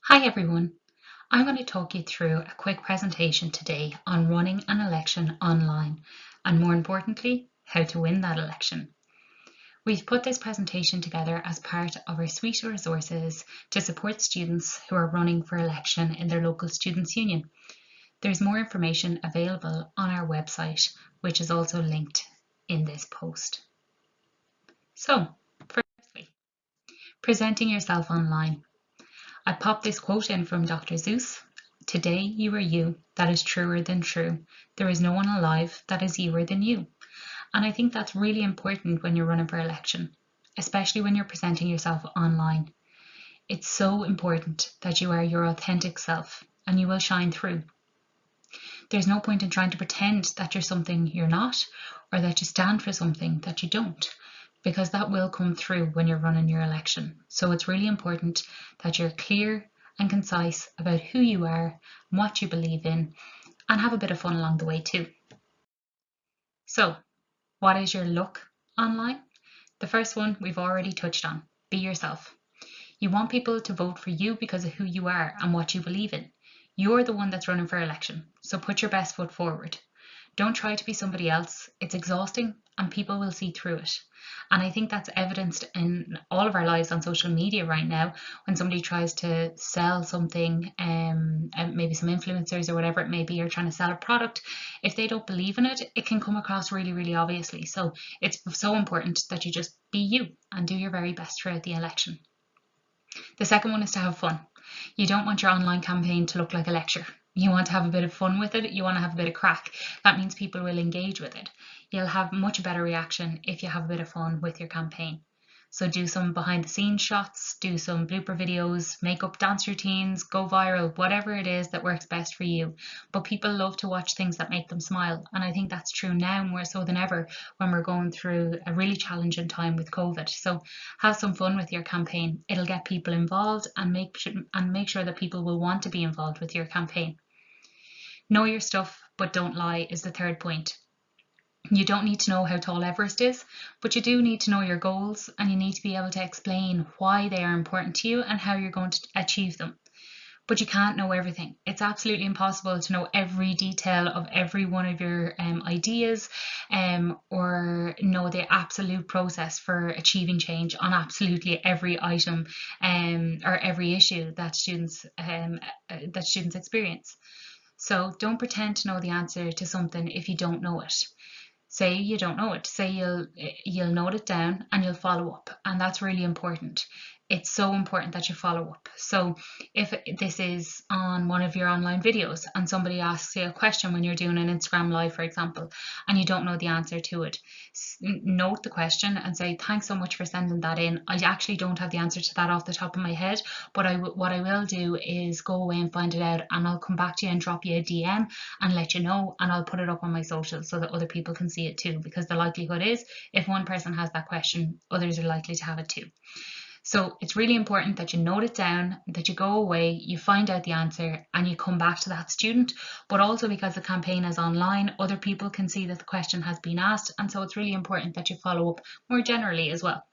Hi everyone, I'm going to talk you through a quick presentation today on running an election online and more importantly, how to win that election. We've put this presentation together as part of our suite of resources to support students who are running for election in their local students' union. There's more information available on our website, which is also linked in this post. So, firstly, presenting yourself online. I popped this quote in from Dr. Seuss. Today you are you, that is truer than true. There is no one alive that is youer than you. And I think that's really important when you're running for election, especially when you're presenting yourself online. It's so important that you are your authentic self and you will shine through. There's no point in trying to pretend that you're something you're not or that you stand for something that you don't, because that will come through when you're running your election. So it's really important that you're clear and concise about who you are and what you believe in, and have a bit of fun along the way too. So, what is your look online? The first one we've already touched on. Be yourself. You want people to vote for you because of who you are and what you believe in. You're the one that's running for election, so put your best foot forward. Don't try to be somebody else. It's exhausting and people will see through it. And I think that's evidenced in all of our lives on social media right now. When somebody tries to sell something, maybe some influencers or whatever it may be, are trying to sell a product, if they don't believe in it, it can come across really, really obviously. So it's so important that you just be you and do your very best throughout the election. The second one is to have fun. You don't want your online campaign to look like a lecture. You want to have a bit of fun with it. You want to have a bit of crack. That means people will engage with it. You'll have much better reaction if you have a bit of fun with your campaign. So do some behind the scenes shots, do some blooper videos, make up dance routines, go viral, whatever it is that works best for you. But people love to watch things that make them smile. And I think that's true now more so than ever when we're going through a really challenging time with COVID. So have some fun with your campaign. It'll get people involved and make sure that people will want to be involved with your campaign. Know your stuff, but don't lie is the third point. You don't need to know how tall Everest is, but you do need to know your goals, and you need to be able to explain why they are important to you and how you're going to achieve them. But you can't know everything. It's absolutely impossible to know every detail of every one of your ideas, or know the absolute process for achieving change on absolutely every item or every issue that students experience. So don't pretend to know the answer to something if you don't know it. Say you don't know it. Say you'll note it down and you'll follow up, and that's really important. It's so important that you follow up. So if this is on one of your online videos and somebody asks you a question when you're doing an Instagram live, for example, and you don't know the answer to it, note the question and say, thanks so much for sending that in. I actually don't have the answer to that off the top of my head, but what I will do is go away and find it out, and I'll come back to you and drop you a DM and let you know, and I'll put it up on my socials so that other people can see it too, because the likelihood is if one person has that question, others are likely to have it too. So it's really important that you note it down, that you go away, you find out the answer, and you come back to that student. But also, because the campaign is online, other people can see that the question has been asked, and so it's really important that you follow up more generally as well.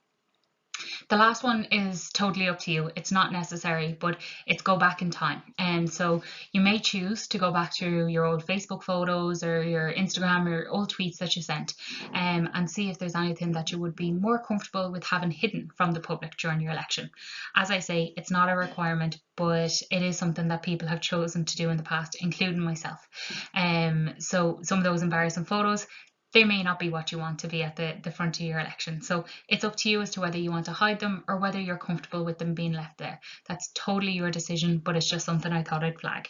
The last one is totally up to you. It's not necessary, but it's go back in time. And so you may choose to go back to your old Facebook photos or your Instagram or old tweets that you sent, and see if there's anything that you would be more comfortable with having hidden from the public during your election. As I say, it's not a requirement, but it is something that people have chosen to do in the past, including myself. So some of those embarrassing photos, they may not be what you want to be at the front of your election. So it's up to you as to whether you want to hide them or whether you're comfortable with them being left there. That's totally your decision, but it's just something I thought I'd flag.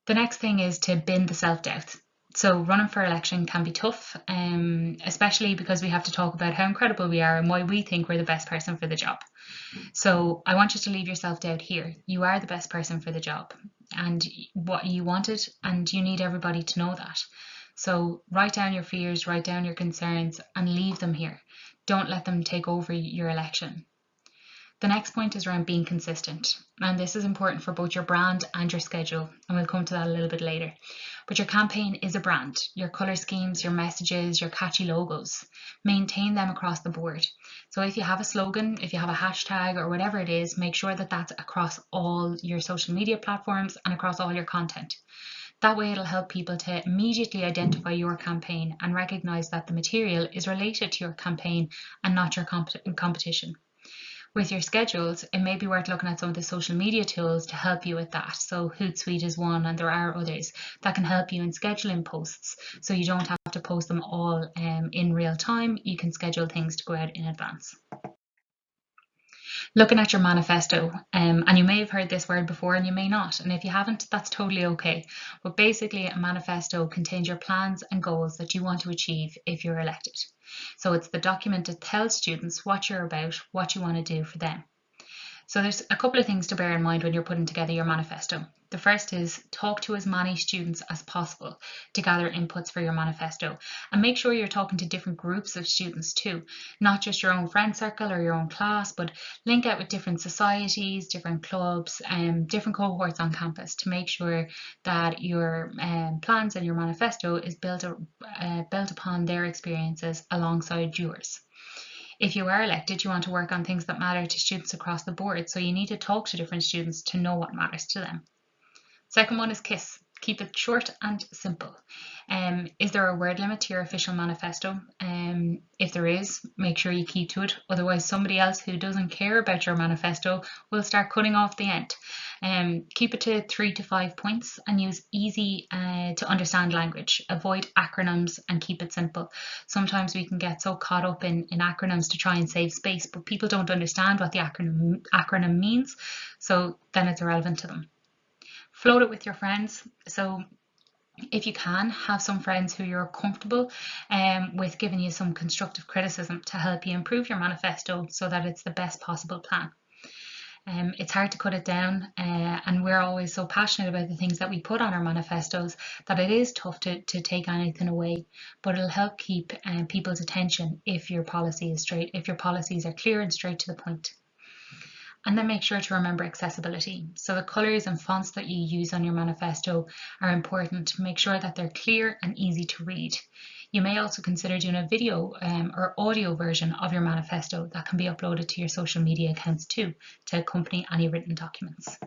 The next thing is to bin the self-doubt. So running for election can be tough, especially because we have to talk about how incredible we are and why we think we're the best person for the job. So I want you to leave your self-doubt here. You are the best person for the job and what you wanted, and you need everybody to know that. So write down your fears, write down your concerns, and leave them here. Don't let them take over your election. The next point is around being consistent, and this is important for both your brand and your schedule, and we'll come to that a little bit later. But your campaign is a brand. Your colour schemes, your messages, your catchy logos, maintain them across the board. So if you have a slogan, if you have a hashtag or whatever it is, make sure that that's across all your social media platforms and across all your content. That way it'll help people to immediately identify your campaign and recognise that the material is related to your campaign and not your competition. With your schedules, it may be worth looking at some of the social media tools to help you with that. So Hootsuite is one, and there are others that can help you in scheduling posts. So you don't have to post them all in real time. You can schedule things to go out in advance. Looking at your manifesto, and you may have heard this word before and you may not, and if you haven't, that's totally okay. But basically, a manifesto contains your plans and goals that you want to achieve if you're elected. So it's the document that tells students what you're about, what you want to do for them. So there's a couple of things to bear in mind when you're putting together your manifesto. The first is talk to as many students as possible to gather inputs for your manifesto, and make sure you're talking to different groups of students too, not just your own friend circle or your own class, but link out with different societies, different clubs, different cohorts on campus to make sure that your plans and your manifesto is built upon their experiences alongside yours. If you are elected, you want to work on things that matter to students across the board, so you need to talk to different students to know what matters to them. Second one is KISS. Keep it short and simple. Is there a word limit to your official manifesto? If there is, make sure you keep to it. Otherwise, somebody else who doesn't care about your manifesto will start cutting off the end. Keep it to 3 to 5 points and use easy to understand language. Avoid acronyms and keep it simple. Sometimes we can get so caught up in acronyms to try and save space, but people don't understand what the acronym means, so then it's irrelevant to them. Float it with your friends. So if you can, have some friends who you're comfortable with giving you some constructive criticism to help you improve your manifesto so that it's the best possible plan. It's hard to cut it down, and we're always so passionate about the things that we put on our manifestos that it is tough to take anything away, but it'll help keep people's attention if your policy is straight, if your policies are clear and straight to the point. And then make sure to remember accessibility. So the colours and fonts that you use on your manifesto are important. Make sure that they're clear and easy to read. You may also consider doing a video or audio version of your manifesto that can be uploaded to your social media accounts too, to accompany any written documents.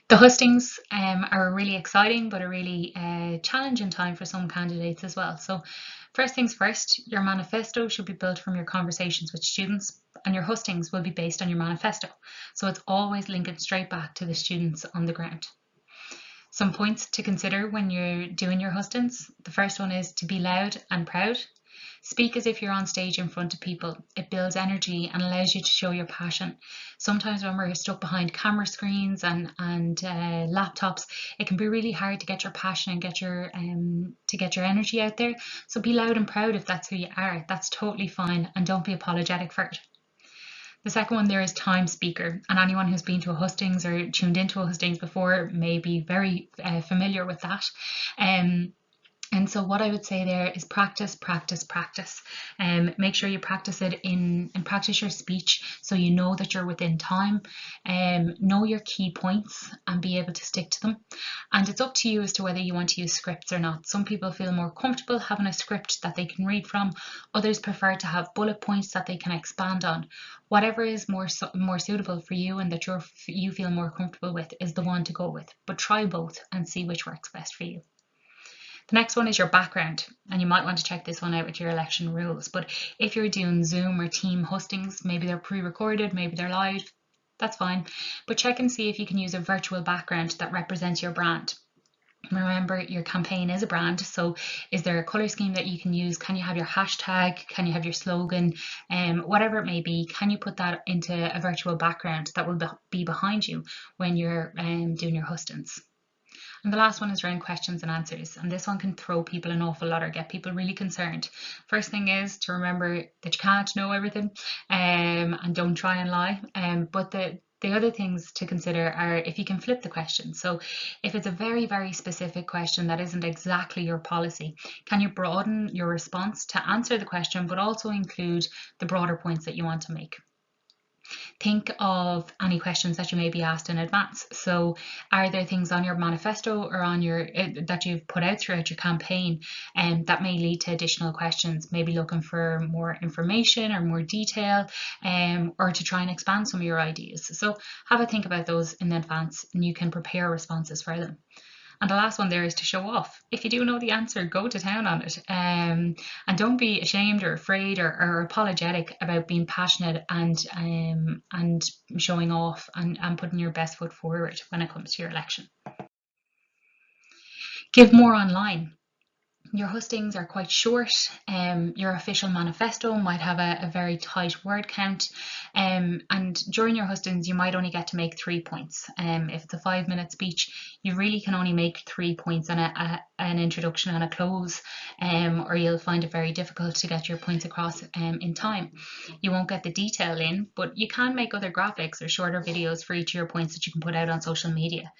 The hustings are really exciting, but a really challenging time for some candidates as well. So first things first, your manifesto should be built from your conversations with students, and your hustings will be based on your manifesto. So it's always linking straight back to the students on the ground. Some points to consider when you're doing your hustings. The first one is to be loud and proud. Speak as if you're on stage in front of people. It builds energy and allows you to show your passion. Sometimes when we're stuck behind camera screens and laptops, it can be really hard to get your passion and get your energy out there. So be loud and proud if that's who you are. That's totally fine, and don't be apologetic for it. The second one there is time speaker, and anyone who's been to a hustings or tuned into a hustings before may be very familiar with that. And so what I would say there is practice, practice, practice. Make sure you practice it and practice your speech so you know that you're within time. Know your key points and be able to stick to them. And it's up to you as to whether you want to use scripts or not. Some people feel more comfortable having a script that they can read from. Others prefer to have bullet points that they can expand on. Whatever is more suitable for you and that you feel more comfortable with is the one to go with. But try both and see which works best for you. The next one is your background, and you might want to check this one out with your election rules. But if you're doing Zoom or team hustings, maybe they're pre-recorded, maybe they're live, that's fine. But check and see if you can use a virtual background that represents your brand. Remember, your campaign is a brand, so is there a colour scheme that you can use? Can you have your hashtag? Can you have your slogan? Whatever it may be, can you put that into a virtual background that will be behind you when you're doing your hustings? And the last one is around questions and answers, and this one can throw people an awful lot or get people really concerned. First thing is to remember that you can't know everything, and don't try and lie. But the other things to consider are if you can flip the question. So if it's a very, very specific question that isn't exactly your policy, can you broaden your response to answer the question but also include the broader points that you want to make? Think of any questions that you may be asked in advance. So are there things on your manifesto or on your that you've put out throughout your campaign that may lead to additional questions, maybe looking for more information or more detail, or to try and expand some of your ideas. So have a think about those in advance and you can prepare responses for them. And the last one there is to show off. If you do know the answer, go to town on it. And don't be ashamed or afraid or apologetic about being passionate and showing off and putting your best foot forward when it comes to your election. Give more online. Your hustings are quite short. Your official manifesto might have a very tight word count, and during your hustings you might only get to make 3 points. If it's a 5-minute speech, you really can only make 3 points and an introduction and a close, or you'll find it very difficult to get your points across in time. You won't get the detail in, but you can make other graphics or shorter videos for each of your points that you can put out on social media.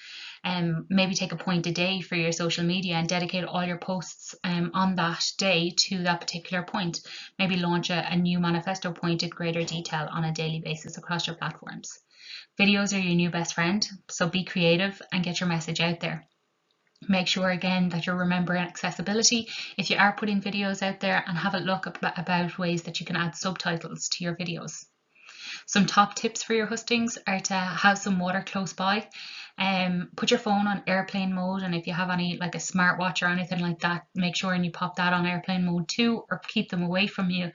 Maybe take a point a day for your social media and dedicate all your posts on that day to that particular point. Maybe launch a new manifesto point in greater detail on a daily basis across your platforms. Videos are your new best friend, so be creative and get your message out there. Make sure again that you're remembering accessibility if you are putting videos out there, and have a look about ways that you can add subtitles to your videos. Some top tips for your hustings are to have some water close by. Put your phone on airplane mode, and if you have any like a smartwatch or anything like that, make sure and you pop that on airplane mode too, or keep them away from you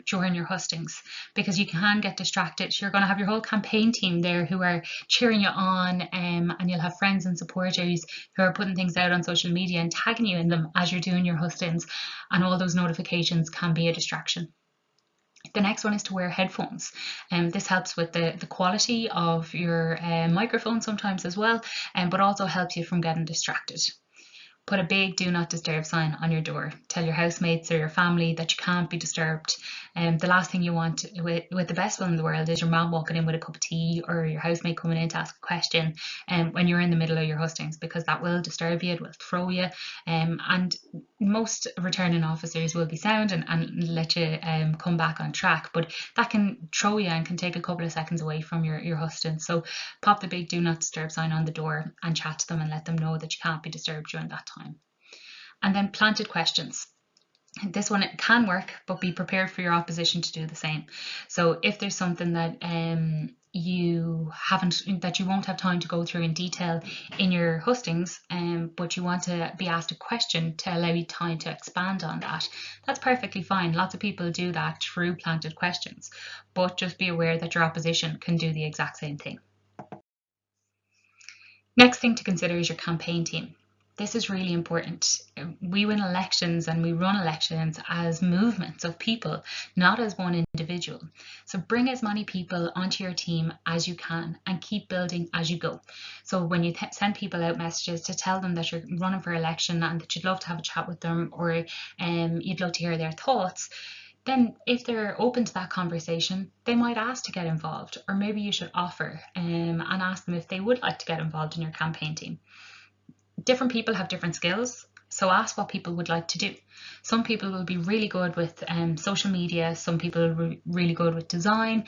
during your hustings, because you can get distracted. You're going to have your whole campaign team there who are cheering you on, and you'll have friends and supporters who are putting things out on social media and tagging you in them as you're doing your hustings, and all those notifications can be a distraction. The next one is to wear headphones, and this helps with the quality of your microphone sometimes as well, but also helps you from getting distracted. Put a big do not disturb sign on your door. Tell your housemates or your family that you can't be disturbed. The last thing you want with the best will in the world is your mom walking in with a cup of tea, or your housemate coming in to ask a question when you're in the middle of your hustings, because that will disturb you, it will throw you, and most returning officers will be sound and let you come back on track, but that can throw you and can take a couple of seconds away from your husting. So pop the big do not disturb sign on the door and chat to them and let them know that you can't be disturbed during that time. And then planted questions. This one, it can work, but be prepared for your opposition to do the same. So if there's something that that you won't have time to go through in detail in your hustings, but you want to be asked a question to allow you time to expand on that, that's perfectly fine. Lots of people do that through planted questions, but just be aware that your opposition can do the exact same thing. Next thing to consider is your campaign team. This is really important. We win elections and we run elections as movements of people, not as one individual. So bring as many people onto your team as you can and keep building as you go. So when you send people out messages to tell them that you're running for election and that you'd love to have a chat with them, or you'd love to hear their thoughts, then if they're open to that conversation, they might ask to get involved, or maybe you should offer and ask them if they would like to get involved in your campaign team. Different people have different skills, so ask what people would like to do. Some people will be really good with social media, some people will be really good with design,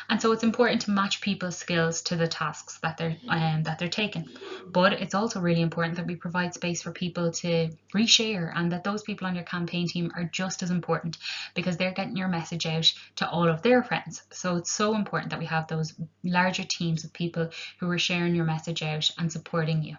and so it's important to match people's skills to the tasks that they're taking. But it's also really important that we provide space for people to reshare, and that those people on your campaign team are just as important, because they're getting your message out to all of their friends. So it's so important that we have those larger teams of people who are sharing your message out and supporting you.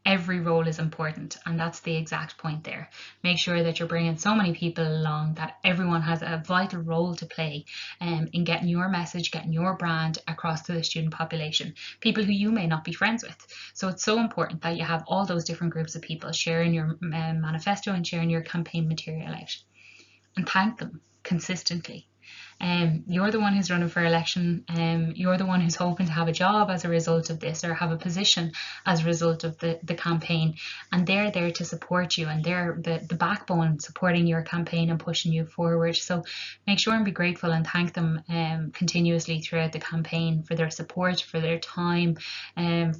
Every role is important, and that's the exact point there. Make sure that you're bringing so many people along that everyone has a vital role to play in getting your message, getting your brand across to the student population, people who you may not be friends with. So it's so important that you have all those different groups of people sharing your manifesto and sharing your campaign material out, and thank them consistently. You're the one who's running for election. You're the one who's hoping to have a job as a result of this, or have a position as a result of the campaign, and they're there to support you, and they're the backbone supporting your campaign and pushing you forward. So make sure and be grateful and thank them continuously throughout the campaign for their support, for their time,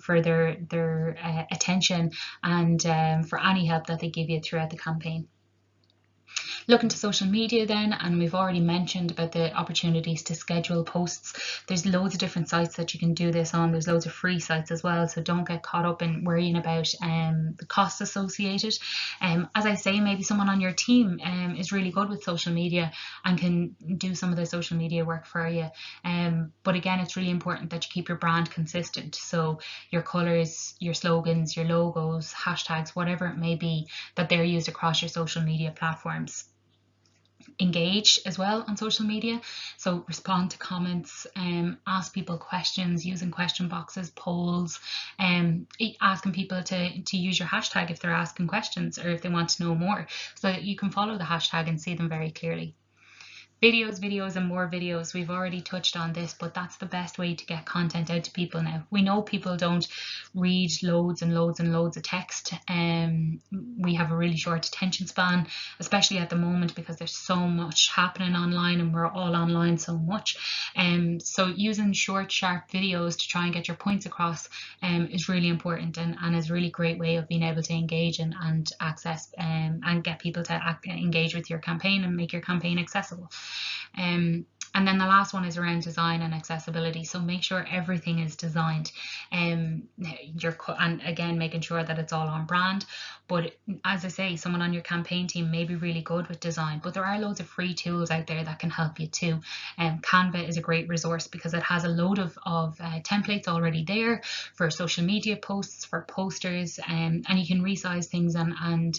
for their attention, and for any help that they give you throughout the campaign. Look into social media then, and we've already mentioned about the opportunities to schedule posts. There's loads of different sites that you can do this on. There's loads of free sites as well, so don't get caught up in worrying about the costs associated. As I say, maybe someone on your team is really good with social media and can do some of the social media work for you. But again, it's really important that you keep your brand consistent. So your colours, your slogans, your logos, hashtags, whatever it may be, that they're used across your social media platforms. Engage as well on social media, so respond to comments, ask people questions using question boxes, polls, asking people to use your hashtag if they're asking questions or if they want to know more, so that you can follow the hashtag and see them very clearly. Videos, and more videos. We've already touched on this, but that's the best way to get content out to people now. We know people don't read loads and loads and loads of text. We have a really short attention span, especially at the moment, because there's so much happening online and we're all online so much. So using short, sharp videos to try and get your points across is really important, and is a really great way of being able to engage and access and get people to engage with your campaign and make your campaign accessible. And then the last one is around design and accessibility. So make sure everything is designed, and again, making sure that it's all on brand. But as I say, someone on your campaign team may be really good with design, but there are loads of free tools out there that can help you too. Canva is a great resource because it has a load of templates already there for social media posts, for posters, and you can resize things and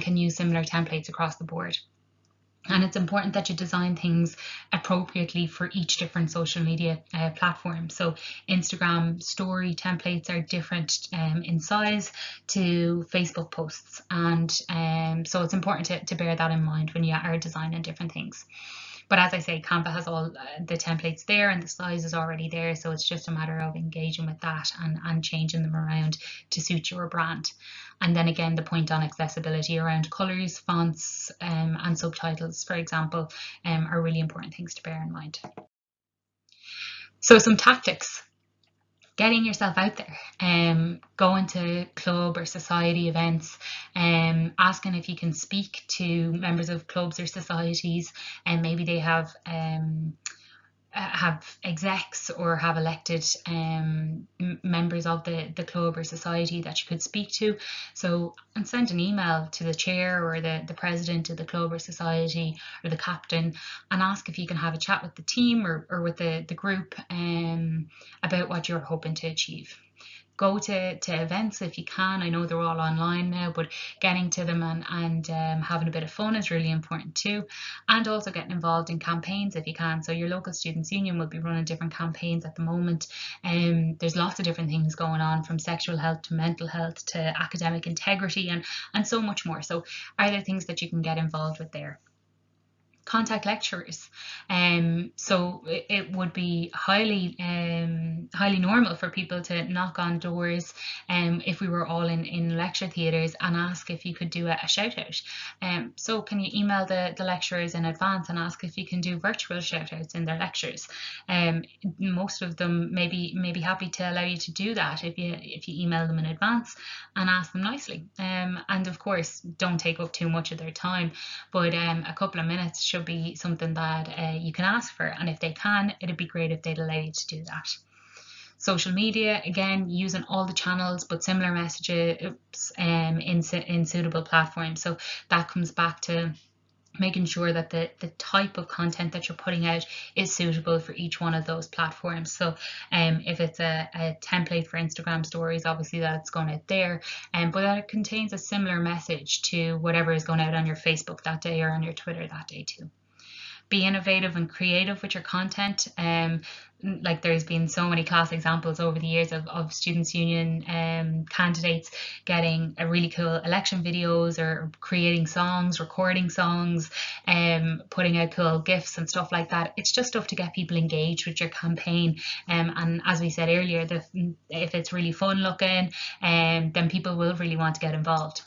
can use similar templates across the board. And it's important that you design things appropriately for each different social media platform. So Instagram story templates are different in size to Facebook posts. And so it's important to bear that in mind when you are designing different things. But as I say, Canva has all the templates there and the size is already there. So it's just a matter of engaging with that and changing them around to suit your brand. And then again, the point on accessibility around colours, fonts, and subtitles, for example, are really important things to bear in mind. So some tactics. Getting yourself out there, going to club or society events, asking if you can speak to members of clubs or societies, and maybe they have execs or have elected members of the club or society that you could speak to. So, and send an email to the chair or the president of the club or society or the captain and ask if you can have a chat with the team or with the group about what you're hoping to achieve. Go to events if you can. I know they're all online now, but getting to them and having a bit of fun is really important too. And also getting involved in campaigns if you can. So your local students' union will be running different campaigns at the moment. There's lots of different things going on, from sexual health to mental health to academic integrity and so much more. So are there things that you can get involved with there? Contact lecturers. So it would be highly normal for people to knock on doors if we were all in lecture theatres and ask if you could do a shout out. So can you email the lecturers in advance and ask if you can do virtual shout outs in their lectures? Most of them may be happy to allow you to do that if you email them in advance and ask them nicely. And of course, don't take up too much of their time, but a couple of minutes should be something that you can ask for, and if they can, it'd be great if they'd allow you to do that. Social media, again, using all the channels but similar messages in suitable platforms. So that comes back to making sure that the type of content that you're putting out is suitable for each one of those platforms. So if it's a template for Instagram stories, obviously that's going out there, but that it contains a similar message to whatever is going out on your Facebook that day or on your Twitter that day too. Be innovative and creative with your content. Like there's been so many class examples over the years of students' union candidates getting a really cool election videos or creating songs, recording songs, putting out cool GIFs and stuff like that. It's just stuff to get people engaged with your campaign. And as we said earlier, if it's really fun looking, then people will really want to get involved.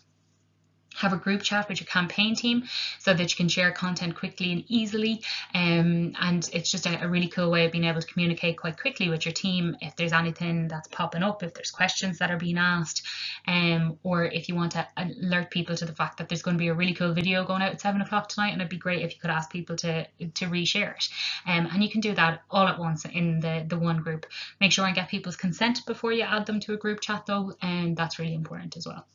Have a group chat with your campaign team so that you can share content quickly and easily. And it's just a really cool way of being able to communicate quite quickly with your team if there's anything that's popping up, if there's questions that are being asked, or if you want to alert people to the fact that there's going to be a really cool video going out at 7 o'clock tonight, and it'd be great if you could ask people to reshare it. And you can do that all at once in the one group. Make sure and get people's consent before you add them to a group chat though, and that's really important as well.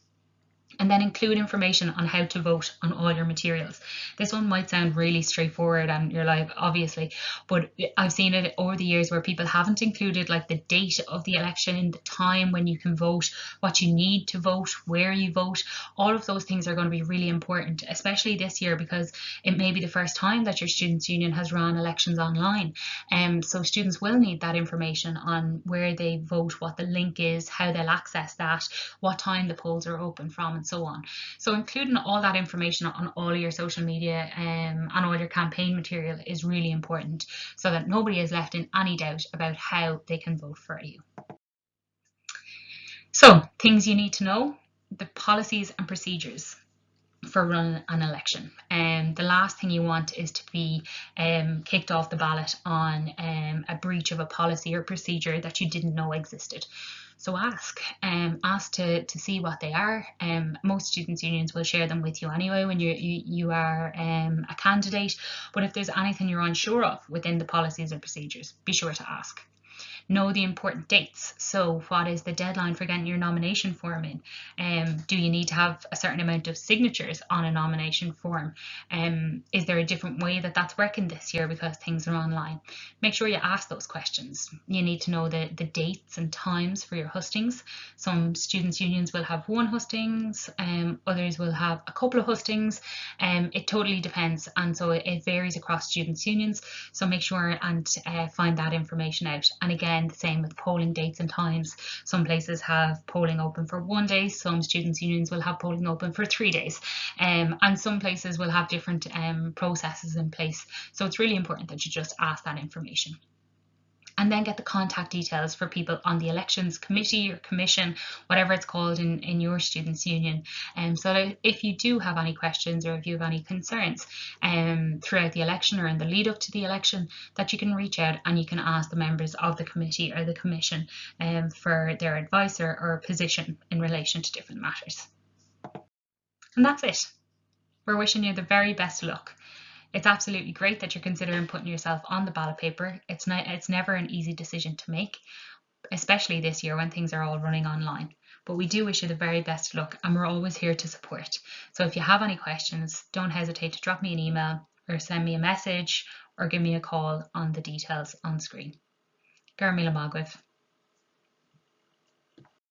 And then include information on how to vote on all your materials. This one might sound really straightforward and you're like, obviously, but I've seen it over the years where people haven't included like the date of the election, the time when you can vote, what you need to vote, where you vote. All of those things are going to be really important, especially this year, because it may be the first time that your students' union has run elections online. So students will need that information on where they vote, what the link is, how they'll access that, what time the polls are open from, and so on. So including all that information on all your social media and all your campaign material is really important, so that nobody is left in any doubt about how they can vote for you. So things you need to know: the policies and procedures for running an election. The last thing you want is to be kicked off the ballot on a breach of a policy or procedure that you didn't know existed. So ask to see what they are. Most students' unions will share them with you anyway when you are a candidate, but if there's anything you're unsure of within the policies and procedures, be sure to ask. Know the important dates. So what is the deadline for getting your nomination form in? Do you need to have a certain amount of signatures on a nomination form? Is there a different way that that's working this year because things are online? Make sure you ask those questions. You need to know the dates and times for your hustings. Some students' unions will have one hustings, others will have a couple of hustings. It totally depends, and so it varies across students' unions. So make sure and find that information out. And again, the same with polling dates and times. Some places have polling open for 1 day, some students' unions will have polling open for 3 days, and some places will have different processes in place. So it's really important that you just ask that information. And then get the contact details for people on the elections committee or commission, whatever it's called in your students' union. So that if you do have any questions or if you have any concerns throughout the election or in the lead up to the election, that you can reach out and you can ask the members of the committee or the commission for their advice or position in relation to different matters. And that's it. We're wishing you the very best of luck. It's absolutely great that you're considering putting yourself on the ballot paper. It's never an easy decision to make, especially this year when things are all running online. But we do wish you the very best of luck, and we're always here to support. So if you have any questions, don't hesitate to drop me an email or send me a message or give me a call on the details on screen. Gar míle maith.